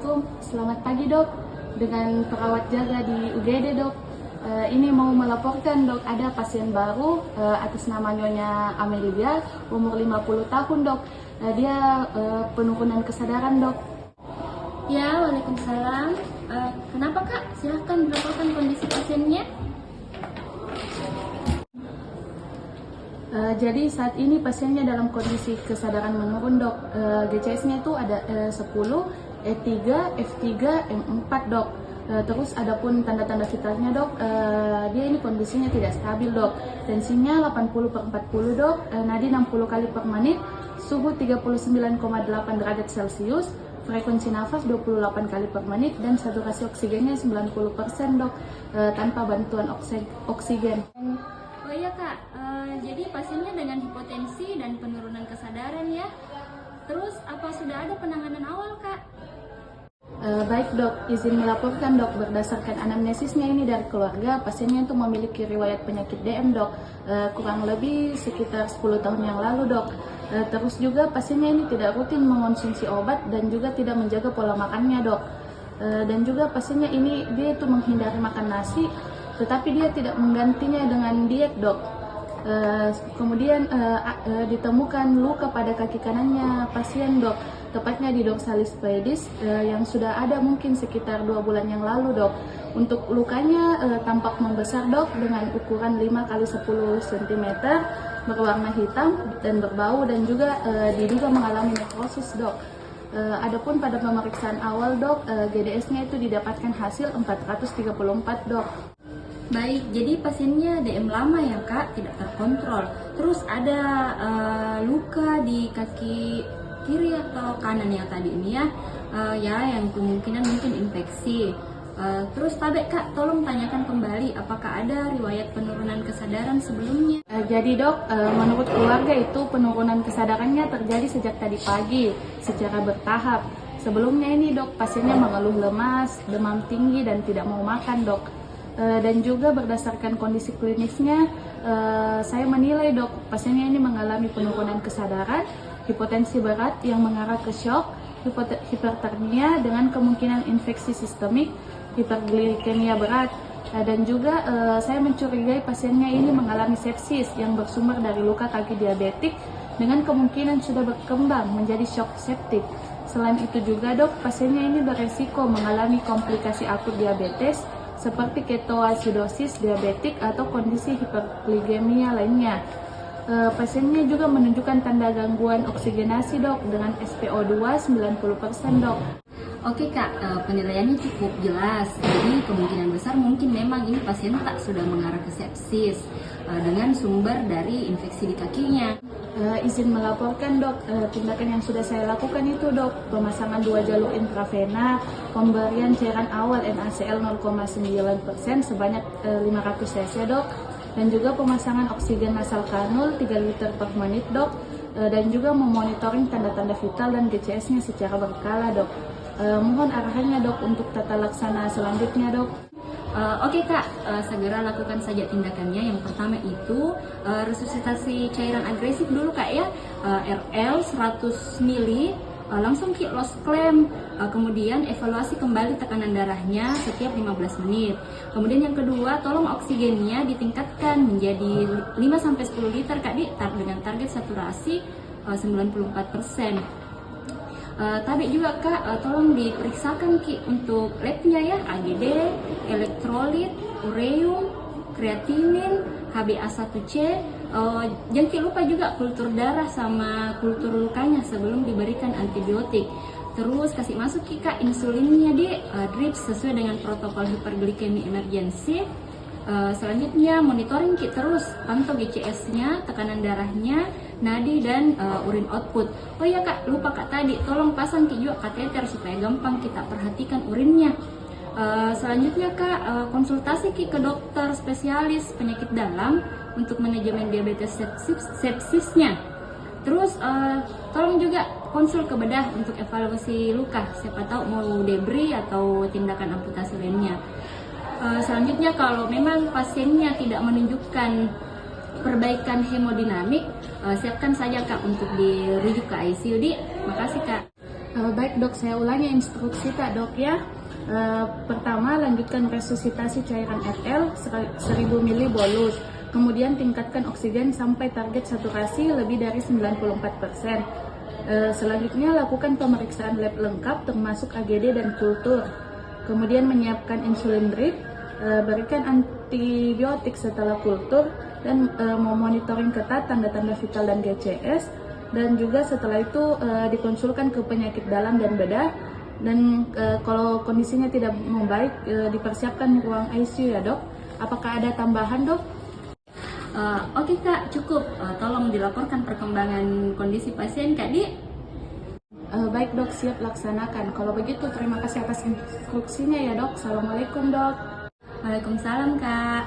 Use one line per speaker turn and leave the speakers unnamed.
Assalamualaikum, selamat pagi dok. Dengan perawat jaga di UGD dok. Ini mau melaporkan dok, ada pasien baru atas nama Nyonya Amelia, umur 50 tahun dok. Dia penurunan kesadaran dok.
Ya, waalaikumsalam. Kenapa kak? Silahkan dilaporkan kondisi pasiennya.
Jadi saat ini pasiennya dalam kondisi kesadaran menurun dok. GCS-nya itu ada 10, E3, F3, M4 dok. Terus adapun tanda-tanda vitalnya dok, dia ini kondisinya tidak stabil dok. Tensinya 80/40 dok, nadi 60 kali per menit, suhu 39,8 derajat Celcius, frekuensi nafas 28 kali per menit, dan saturasi oksigennya 90% dok, tanpa bantuan oksigen.
Oh iya kak, jadi pasiennya dengan hipotensi dan penurunan kesadaran ya. Terus apa sudah ada penanganan awal kak?
Baik dok, izin melaporkan dok, berdasarkan anamnesisnya ini dari keluarga, pasiennya itu memiliki riwayat penyakit DM dok, kurang lebih sekitar 10 tahun yang lalu dok. Terus juga pasiennya ini tidak rutin mengonsumsi obat dan juga tidak menjaga pola makannya dok. Dan juga pasiennya ini dia itu menghindari makan nasi, tetapi dia tidak menggantinya dengan diet dok. Kemudian ditemukan luka pada kaki kanannya pasien dok, tepatnya di dorsalis pedis yang sudah ada mungkin sekitar 2 bulan yang lalu dok. Untuk lukanya tampak membesar dok, dengan ukuran 5 x 10 cm, berwarna hitam dan berbau, dan juga diduga mengalami nekrosis dok. Adapun pada pemeriksaan awal dok, GDS-nya itu didapatkan hasil 434 dok.
Baik, jadi pasiennya DM lama ya kak, tidak terkontrol. Terus ada luka di kaki kiri atau kanan yang tadi ini ya, yang kemungkinan mungkin infeksi. Terus tabek kak, tolong tanyakan kembali apakah ada riwayat penurunan kesadaran sebelumnya.
Jadi dok, menurut keluarga itu penurunan kesadarannya terjadi sejak tadi pagi secara bertahap. Sebelumnya ini dok, pasiennya mengeluh lemas, demam tinggi, dan tidak mau makan dok. Dan juga berdasarkan kondisi klinisnya, saya menilai dok, pasiennya ini mengalami penurunan kesadaran, hipotensi berat yang mengarah ke shock, hipertermia dengan kemungkinan infeksi sistemik, hiperglikemia berat, dan juga saya mencurigai pasiennya ini mengalami sepsis yang bersumber dari luka kaki diabetik dengan kemungkinan sudah berkembang menjadi shock septik. Selain itu juga dok, pasiennya ini beresiko mengalami komplikasi akut diabetes seperti ketoasidosis diabetik atau kondisi hiperglikemia lainnya. Pasiennya juga menunjukkan tanda gangguan oksigenasi dok, dengan SpO2 90% dok.
Oke kak, penilaiannya cukup jelas. Jadi kemungkinan besar mungkin memang ini pasien tak sudah mengarah ke sepsis dengan sumber dari infeksi di kakinya.
Izin melaporkan dok, tindakan yang sudah saya lakukan itu dok, pemasangan 2 jalur intravena, pemberian cairan awal NaCl 0,9% sebanyak 500 cc dok, dan juga pemasangan oksigen nasal kanul 3 liter per menit dok, dan juga memonitoring tanda-tanda vital dan GCS-nya secara berkala dok. Mohon arahannya dok untuk tata laksana selanjutnya dok.
Oke kak, segera lakukan saja tindakannya. Yang pertama itu resusitasi cairan agresif dulu kak ya, RL 100 ml, langsung ki loss clamp, kemudian evaluasi kembali tekanan darahnya setiap 15 menit. Kemudian yang kedua, tolong oksigennya ditingkatkan menjadi 5-10 liter kak dengan target saturasi 94%. Tapi juga kak, tolong diperiksakan ki untuk labnya ya, AGD, elektrolit, ureum, kreatinin, HbA1c. Jangan lupa juga kultur darah sama kultur lukanya sebelum diberikan antibiotik. Terus kasih masuk ki kak insulinnya di drip sesuai dengan protokol hiperglikemi emergency. Selanjutnya monitoring ki terus, pantau GCS-nya, tekanan darahnya, nadi, dan urin output. Oh ya kak, lupa kak tadi, tolong pasang ki juga kateter supaya gampang kita perhatikan urinnya. Selanjutnya kak, konsultasi ki ke dokter spesialis penyakit dalam untuk manajemen diabetes sepsisnya. Terus tolong juga konsul ke bedah untuk evaluasi luka, siapa tahu mau debris atau tindakan amputasi lainnya. Selanjutnya kalau memang pasiennya tidak menunjukkan perbaikan hemodinamik, siapkan saja kak untuk dirujuk ke ICU. Makasih kak.
Baik dok, saya ulangi instruksi tak dok ya. Pertama, lanjutkan resusitasi cairan RL 1000 ml bolus. Kemudian tingkatkan oksigen sampai target saturasi lebih dari 94%. Selanjutnya lakukan pemeriksaan lab lengkap termasuk AGD dan kultur. Kemudian menyiapkan insulin drip, berikan antibiotik setelah kultur, dan memonitoring ketat tanda-tanda vital dan GCS. Dan juga setelah itu dikonsulkan ke penyakit dalam dan bedah. Dan kalau kondisinya tidak membaik, dipersiapkan ruang ICU ya dok. Apakah ada tambahan dok?
Oke kak, cukup. Tolong dilaporkan perkembangan kondisi pasien kak Di.
Baik dok, siap laksanakan. Kalau begitu terima kasih atas instruksinya ya dok. Assalamualaikum dok.
Waalaikumsalam kak.